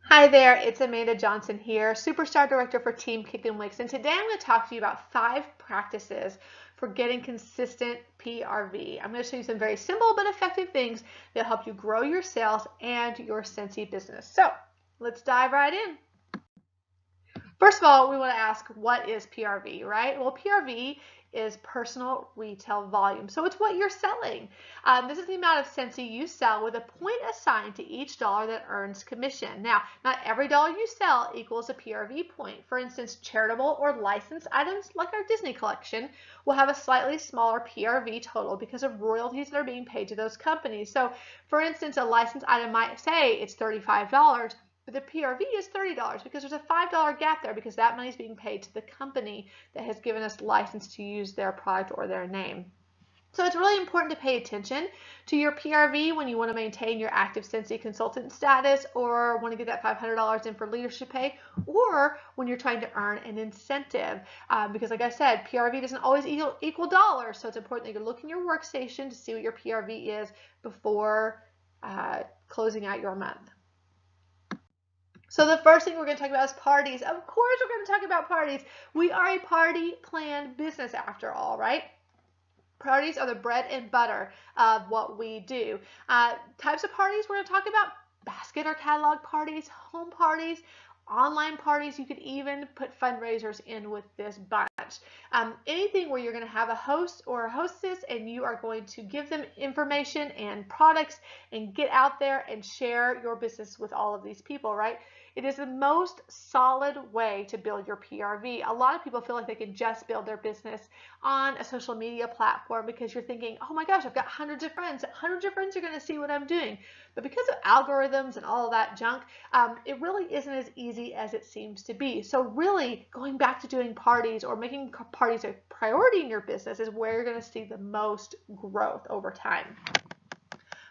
Hi there, it's Amanda Johnson here, Superstar Director for Team Kickin Wicks, and today I'm going to talk to you about 5 practices for getting consistent PRV. I'm going to show you some very simple but effective things that help you grow your sales and your Scentsy business. So let's dive right in. First of all, we want to ask, what is PRV, right? Well, PRV is personal retail volume. So it's what you're selling. This is the amount of Scentsy you sell with a point assigned to each dollar that earns commission. Now, not every dollar you sell equals a PRV point. For instance, charitable or licensed items like our Disney collection will have a slightly smaller PRV total because of royalties that are being paid to those companies. So, for instance, a licensed item might say it's $35, but the PRV is $30 because there's a $5 gap there because that money is being paid to the company that has given us license to use their product or their name. So it's really important to pay attention to your PRV when you want to maintain your active Scentsy consultant status or want to get that $500 in for leadership pay, or when you're trying to earn an incentive. Because like I said, PRV doesn't always equal dollars, so it's important that you look in your workstation to see what your PRV is before closing out your month. So the first thing we're going to talk about is parties. Of course we're going to talk about parties. We are a party planned business after all, right? Parties are the bread and butter of what we do. Types of parties we're going to talk about: basket or catalog parties, home parties, online parties. You could even put fundraisers in with this bunch. Anything where you're going to have a host or a hostess and you are going to give them information and products and get out there and share your business with all of these people, right? It is the most solid way to build your PRV. A lot of people feel like they can just build their business on a social media platform because you're thinking, oh my gosh, I've got hundreds of friends. Hundreds of friends are going to see what I'm doing. But because of algorithms and all of that junk, it really isn't as easy as it seems to be. So really going back to doing parties or making parties a priority in your business is where you're going to see the most growth over time.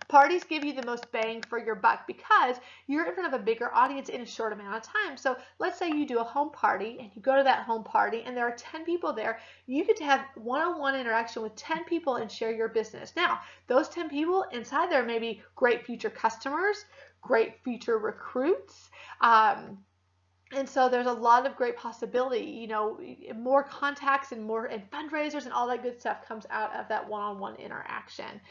Parties give you the most bang for your buck because you're in front of a bigger audience in a short amount of time. So let's say you do a home party and you go to that home party and there are 10 people there. You get to have one-on-one interaction with 10 people and share your business. Now, those 10 people inside there may be great future customers, great future recruits, and so there's a lot of great possibility, you know, more contacts and more and fundraisers and all that good stuff comes out of that one-on-one interaction.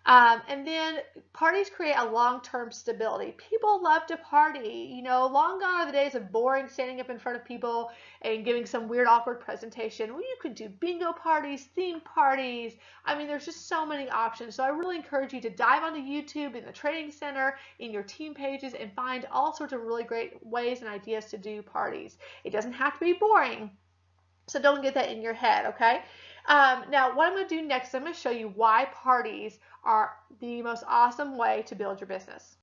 And then parties create a long-term stability. People love to party. You know, long gone are the days of boring standing up in front of people and giving some weird, awkward presentation. Well, you could do bingo parties, theme parties. I mean, there's just so many options. So I really encourage you to dive onto YouTube, in the training center, in your team pages, and find all sorts of really great ways and ideas to do parties. It doesn't have to be boring. So don't get that in your head, okay? Now, what I'm going to do next, I'm going to show you why parties are the most awesome way to build your business.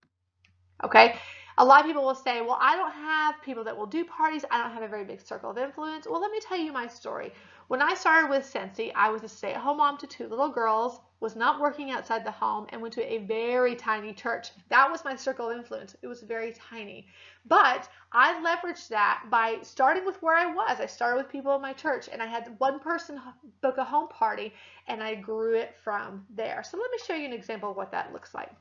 Okay, a lot of people will say, well, I don't have people that will do parties. I don't have a very big circle of influence. Well, let me tell you my story. When I started with Scentsy, I was a stay-at-home mom to 2 little girls, was not working outside the home, and went to a very tiny church. That was my circle of influence. It was very tiny. But I leveraged that by starting with where I was. I started with people in my church, and I had one person book a home party, and I grew it from there. So let me show you an example of what that looks like.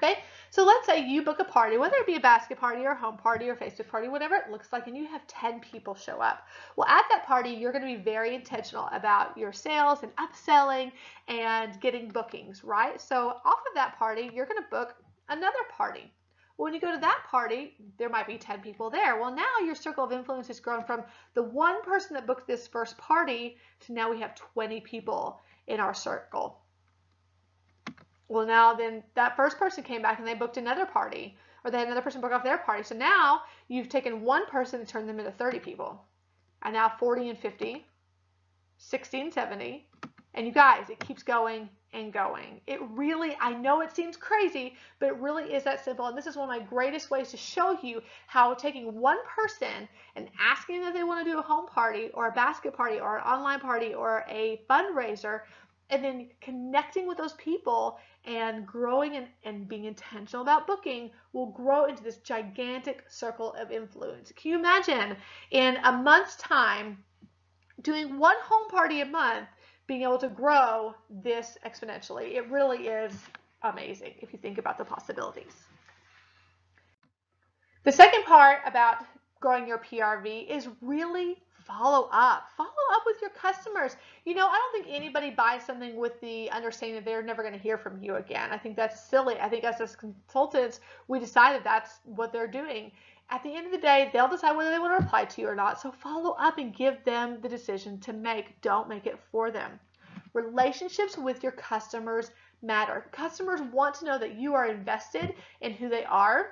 Okay, so let's say you book a party, whether it be a basket party or a home party or Facebook party, whatever it looks like, and you have 10 people show up. Well, at that party, you're going to be very intentional about your sales and upselling and getting bookings, right? So off of that party, you're going to book another party. When you go to that party, there might be 10 people there. Well, now your circle of influence has grown from the one person that booked this first party to now we have 20 people in our circle. Well, now then that first person came back and they booked another party, or they had another person book off their party. So now you've taken one person and turned them into 30 people. And now 40 and 50, 60 and 70. And you guys, it keeps going and going. It really, I know it seems crazy, but it really is that simple. And this is one of my greatest ways to show you how taking one person and asking them if they want to do a home party or a basket party or an online party or a fundraiser, and then connecting with those people and growing and being intentional about booking will grow into this gigantic circle of influence. Can you imagine in a month's time doing one home party a month, being able to grow this exponentially? It really is amazing if you think about the possibilities. The second part about growing your PRV is really follow up. Follow up with your customers. I don't think anybody buys something with the understanding that they're never going to hear from you again. I think that's silly. I think as consultants, we decide that that's what they're doing. At the end of the day, they'll decide whether they want to reply to you or not. So follow up and give them the decision to make. Don't make it for them. Relationships with your customers matter. Customers want to know that you are invested in who they are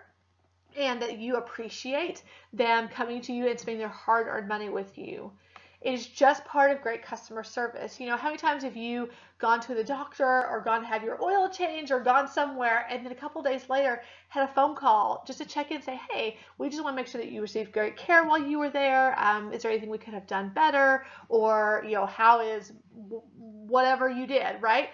and that you appreciate them coming to you and spending their hard-earned money with you. It is just part of great customer service. How many times have you gone to the doctor or gone to have your oil changed or gone somewhere and then a couple days later had a phone call just to check in and say, hey, we just want to make sure that you received great care while you were there. Is there anything we could have done better? Or, how is whatever you did, right?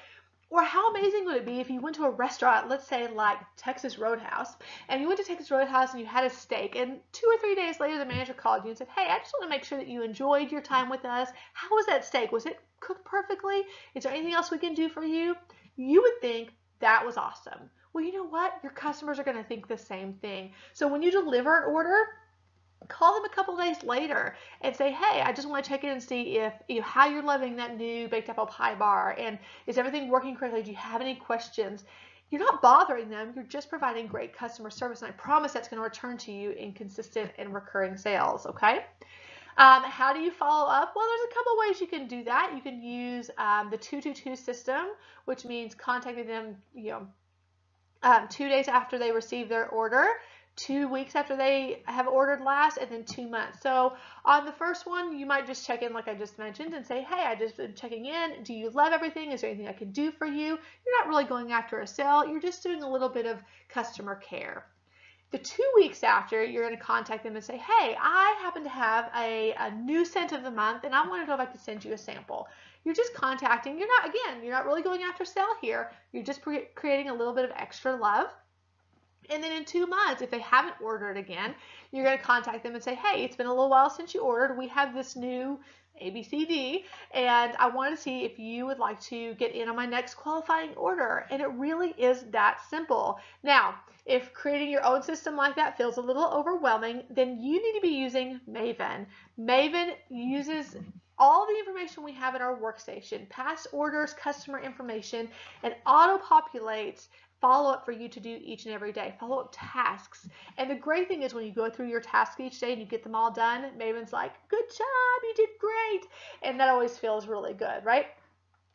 Or how amazing would it be if you went to a restaurant, let's say like Texas Roadhouse, and you went to Texas Roadhouse and you had a steak, and 2 or 3 days later the manager called you and said, hey, I just want to make sure that you enjoyed your time with us. How was that steak? Was it cooked perfectly? Is there anything else we can do for you? You would think that was awesome. Well, you know what? Your customers are going to think the same thing. So when you deliver an order, call them a couple days later and say, hey, I just want to check in and see if how you're loving that new baked apple pie bar, and is everything working correctly? Do you have any questions? You're not bothering them. You're just providing great customer service, and I promise that's going to return to you in consistent and recurring sales. Okay. How do you follow up? Well, there's a couple ways you can do that. You can use the 222 system, which means contacting them 2 days after they receive their order, 2 weeks after they have ordered last, and then 2 months. So on the first one, you might just check in like I just mentioned and say, hey, I just been checking in. Do you love everything? Is there anything I can do for you? You're not really going after a sale. You're just doing a little bit of customer care. The 2 weeks after, you're going to contact them and say, hey, I happen to have a new scent of the month, and I want to know if I could send you a sample. You're just contacting. You're not really going after sale here. You're just creating a little bit of extra love. And then in 2 months, if they haven't ordered again, you're going to contact them and say, hey, it's been a little while since you ordered. We have this new ABCD, and I want to see if you would like to get in on my next qualifying order. And it really is that simple. Now, if creating your own system like that feels a little overwhelming, then you need to be using Maven. Maven uses all the information we have in our workstation, past orders, customer information, and auto-populates follow-up for you to do each and every day, follow-up tasks. And the great thing is when you go through your tasks each day and you get them all done, Maven's like, good job, you did great. And that always feels really good, right?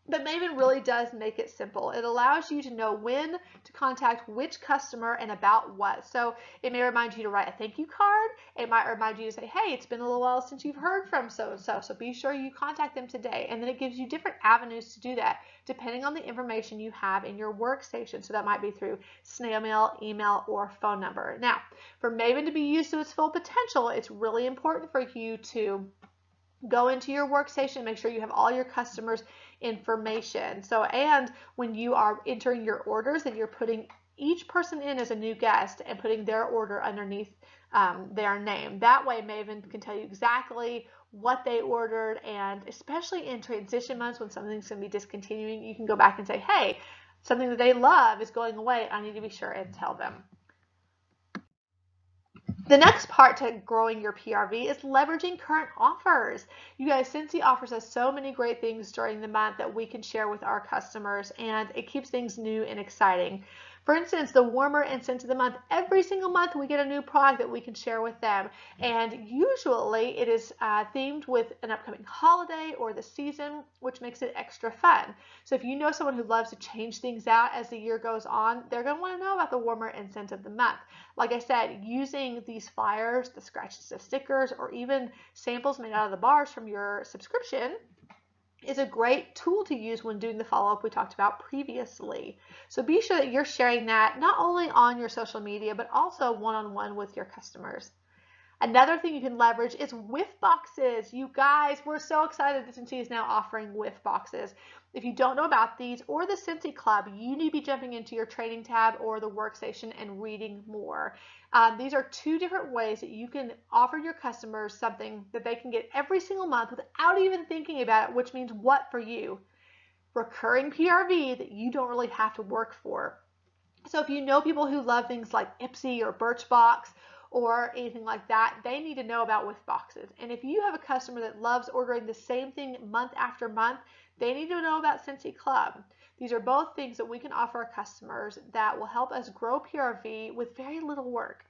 But Maven really does make it simple. It allows you to know when to contact which customer and about what. So it may remind you to write a thank you card. It might remind you to say, hey, it's been a little while since you've heard from so-and-so, so be sure you contact them today. And then it gives you different avenues to do that depending on the information you have in your workstation. So that might be through snail mail, email, or phone number. Now, for Maven to be used to its full potential, it's really important for you to go into your workstation, make sure you have all your customers' information. So, and when you are entering your orders, that you're putting each person in as a new guest and putting their order underneath their name. That way, Maven can tell you exactly what they ordered, and especially in transition months when something's going to be discontinuing, you can go back and say, hey, something that they love is going away. I need to be sure and tell them. The next part to growing your PRV is leveraging current offers. You guys, Scentsy offers us so many great things during the month that we can share with our customers, and it keeps things new and exciting. For instance, the warmer and scent of the month, every single month we get a new product that we can share with them. And usually it is themed with an upcoming holiday or the season, which makes it extra fun. So if you know someone who loves to change things out as the year goes on, they're going to want to know about the warmer and scent of the month. Like I said, using these flyers, the scratches of stickers, or even samples made out of the bars from your subscription is a great tool to use when doing the follow-up we talked about previously. So be sure that you're sharing that not only on your social media, but also one-on-one with your customers. Another thing you can leverage is whiff boxes. You guys, we're so excited that Scentsy is now offering whiff boxes. If you don't know about these or the Scentsy Club, you need to be jumping into your training tab or the workstation and reading more. These are two different ways that you can offer your customers something that they can get every single month without even thinking about it, which means what for you? Recurring PRV that you don't really have to work for. So if you know people who love things like Ipsy or Birchbox, or anything like that, they need to know about Wicks boxes. And if you have a customer that loves ordering the same thing month after month, they need to know about Scentsy Club. These are both things that we can offer our customers that will help us grow PRV with very little work.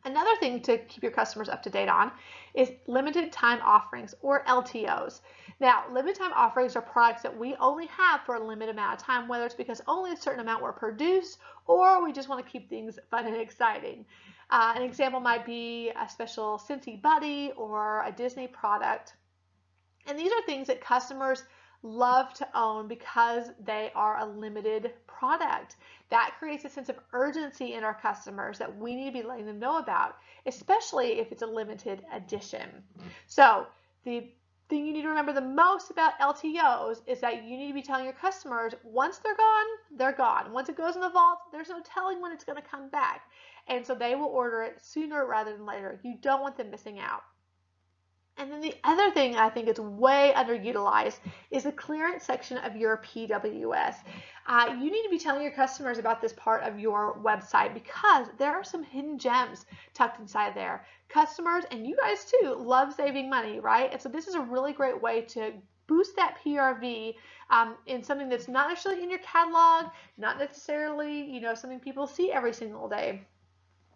Another thing to keep your customers up to date on is limited time offerings, or LTOs. Now, limited time offerings are products that we only have for a limited amount of time, whether it's because only a certain amount were produced or we just want to keep things fun and exciting. An example might be a special Scentsy Buddy or a Disney product. And these are things that customers love to own because they are a limited product. That creates a sense of urgency in our customers that we need to be letting them know about, especially if it's a limited edition. So the thing you need to remember the most about LTOs is that you need to be telling your customers, once they're gone, they're gone. Once it goes in the vault, there's no telling when it's going to come back. And so they will order it sooner rather than later. You don't want them missing out. And then the other thing I think is way underutilized is the clearance section of your PWS. You need to be telling your customers about this part of your website because there are some hidden gems tucked inside there. Customers, and you guys too, love saving money, right? And so this is a really great way to boost that PRV in something that's not necessarily in your catalog, not necessarily, something people see every single day.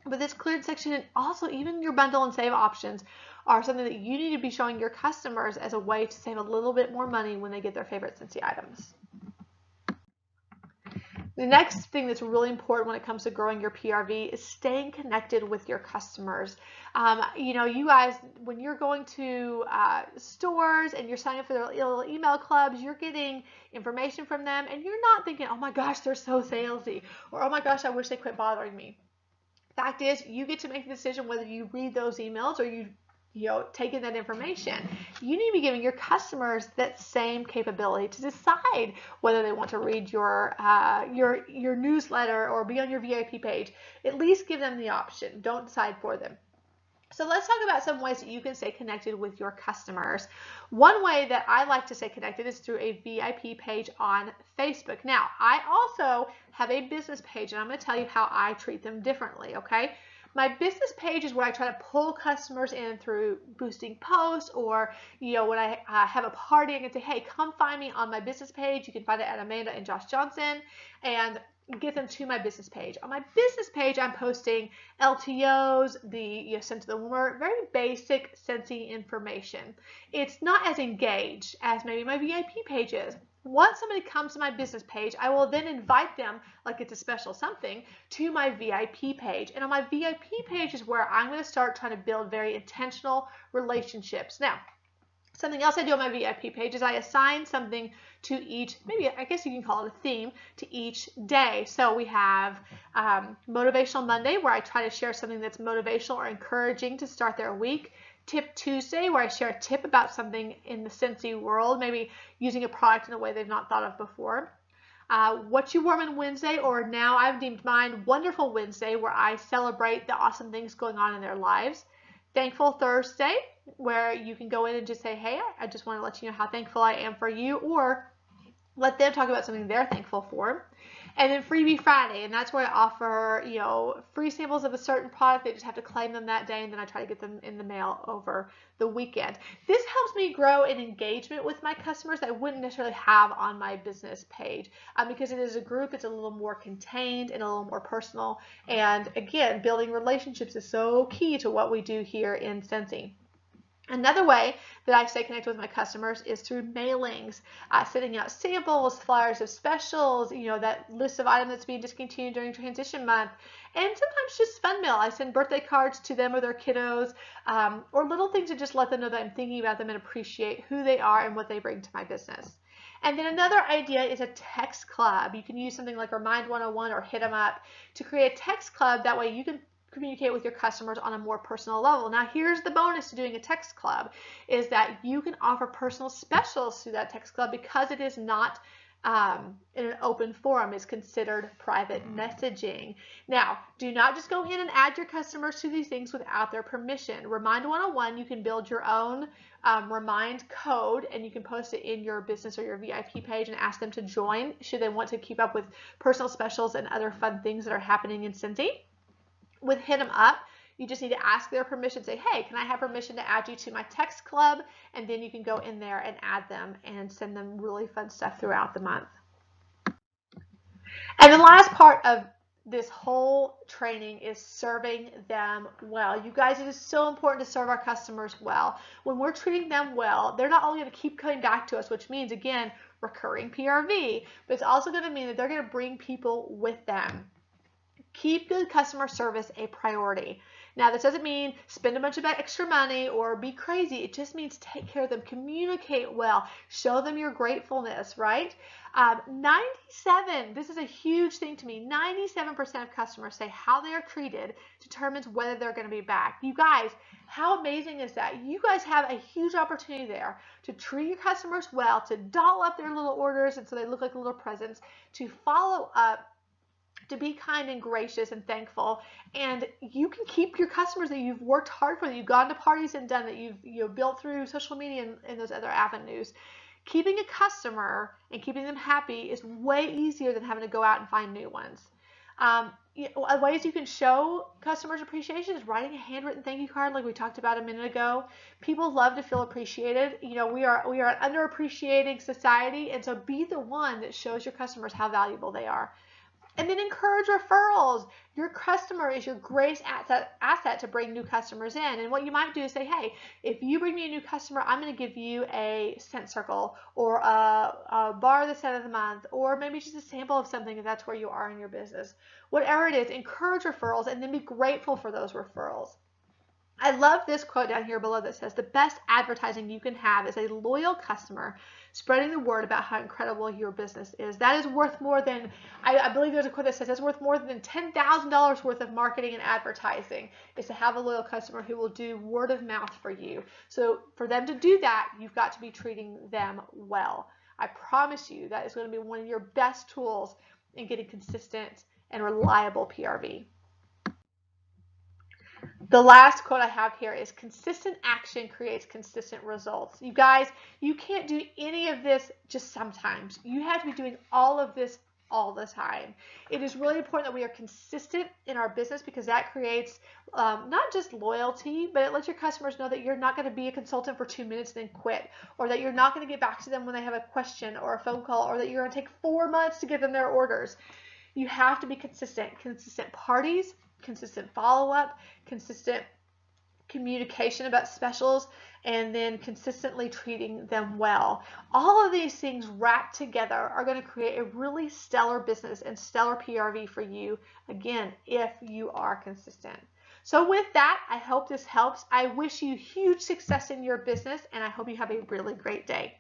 But this clearance section and also even your bundle and save options are something that you need to be showing your customers as a way to save a little bit more money when they get their favorite Scentsy items. The next thing that's really important when it comes to growing your PRV is staying connected with your customers. You guys, when you're going to stores and you're signing up for their little email clubs, you're getting information from them and you're not thinking, oh my gosh, they're so salesy, or oh my gosh, I wish they quit bothering me. Fact is, you get to make the decision whether you read those emails or you take in that information. You need to be giving your customers that same capability to decide whether they want to read your newsletter or be on your VIP page. At least give them the option. Don't decide for them. So let's talk about some ways that you can stay connected with your customers. One way that I like to stay connected is through a VIP page on Facebook. Now, I also have a business page, and I'm going to tell you how I treat them differently, okay? My business page is where I try to pull customers in through boosting posts, or when I have a party, I can say, hey, come find me on my business page. You can find it at Amanda and Josh Johnson, and get them to my business page. On my business page, I'm posting LTOs, the Scent of the Warmer, very basic Scentsy information. It's not as engaged as maybe my VIP page is. Once somebody comes to my business page, I will then invite them, like it's a special something, to my VIP page. And on my VIP page is where I'm going to start trying to build very intentional relationships. Now, something else I do on my VIP page is I assign something to each, maybe I guess you can call it a theme, to each day. So we have Motivational Monday, where I try to share something that's motivational or encouraging to start their week. Tip Tuesday, where I share a tip about something in the Scentsy world, maybe using a product in a way they've not thought of before. What You Warm in Wednesday, or now I've deemed mine Wonderful Wednesday, where I celebrate the awesome things going on in their lives. Thankful Thursday, where you can go in and just say, hey, I just want to let you know how thankful I am for you, or let them talk about something they're thankful for. And then Freebie Friday, and that's where I offer, free samples of a certain product. They just have to claim them that day, and then I try to get them in the mail over the weekend. This helps me grow an engagement with my customers that I wouldn't necessarily have on my business page. Because it is a group, it's a little more contained and a little more personal. And again, building relationships is so key to what we do here in Scentsy. Another way that I stay connected with my customers is through mailings, sending out samples, flyers of specials, that list of items that's being discontinued during transition month, and sometimes just fun mail. I send birthday cards to them or their kiddos, or little things to just let them know that I'm thinking about them and appreciate who they are and what they bring to my business. And then another idea is a text club. You can use something like Remind 101 or Hit 'em Up to create a text club. That way you can communicate with your customers on a more personal level. Now, here's the bonus to doing a text club, is that you can offer personal specials through that text club because it is not in an open forum. It's considered private messaging. Now, do not just go in and add your customers to these things without their permission. Remind 101, you can build your own Remind code, and you can post it in your business or your VIP page and ask them to join should they want to keep up with personal specials and other fun things that are happening in Scentsy. With Hit 'em Up, You just need to ask their permission, say, hey, can I have permission to add you to my text club? And then you can go in there and add them and send them really fun stuff throughout the month. And the last part of this whole training is serving them well. You guys, it is so important to serve our customers well. When we're treating them well, they're not only going to keep coming back to us, which means, again, recurring PRV, but it's also going to mean that they're going to bring people with them. Keep good customer service a priority. Now, this doesn't mean spend a bunch of extra money or be crazy. It just means take care of them, communicate well, show them your gratefulness, right? 97, this is a huge thing to me, 97% of customers say how they are treated determines whether they're going to be back. You guys, how amazing is that? You guys have a huge opportunity there to treat your customers well, to doll up their little orders and so they look like little presents, to follow up, to be kind and gracious and thankful, and you can keep your customers that you've worked hard for, that you've gone to parties and done, that you've built through social media and those other avenues. Keeping a customer and keeping them happy is way easier than having to go out and find new ones. Ways you can show customers appreciation is writing a handwritten thank you card, like we talked about a minute ago. People love to feel appreciated. We are an underappreciating society, and so be the one that shows your customers how valuable they are. And then encourage referrals. Your customer is your greatest asset to bring new customers in. And what you might do is say, hey, if you bring me a new customer, I'm going to give you a scent circle or a bar of the scent of the month, or maybe just a sample of something if that's where you are in your business. Whatever it is, encourage referrals and then be grateful for those referrals. I love this quote down here below that says, the best advertising you can have is a loyal customer spreading the word about how incredible your business is. That is worth more than, I believe there's a quote that says, that's worth more than $10,000 worth of marketing and advertising, is to have a loyal customer who will do word of mouth for you. So for them to do that, you've got to be treating them well. I promise you that is going to be one of your best tools in getting consistent and reliable PRV. The last quote I have here is, consistent action creates consistent results. You guys, you can't do any of this just sometimes. You have to be doing all of this all the time. It is really important that we are consistent in our business, because that creates not just loyalty, but it lets your customers know that you're not going to be a consultant for 2 minutes and then quit, or that you're not going to get back to them when they have a question or a phone call, or that you're going to take 4 months to give them their orders. You have to be consistent. Consistent parties, consistent follow-up, consistent communication about specials, and then consistently treating them well. All of these things wrapped together are going to create a really stellar business and stellar PRV for you, again, if you are consistent. So with that, I hope this helps. I wish you huge success in your business, and I hope you have a really great day.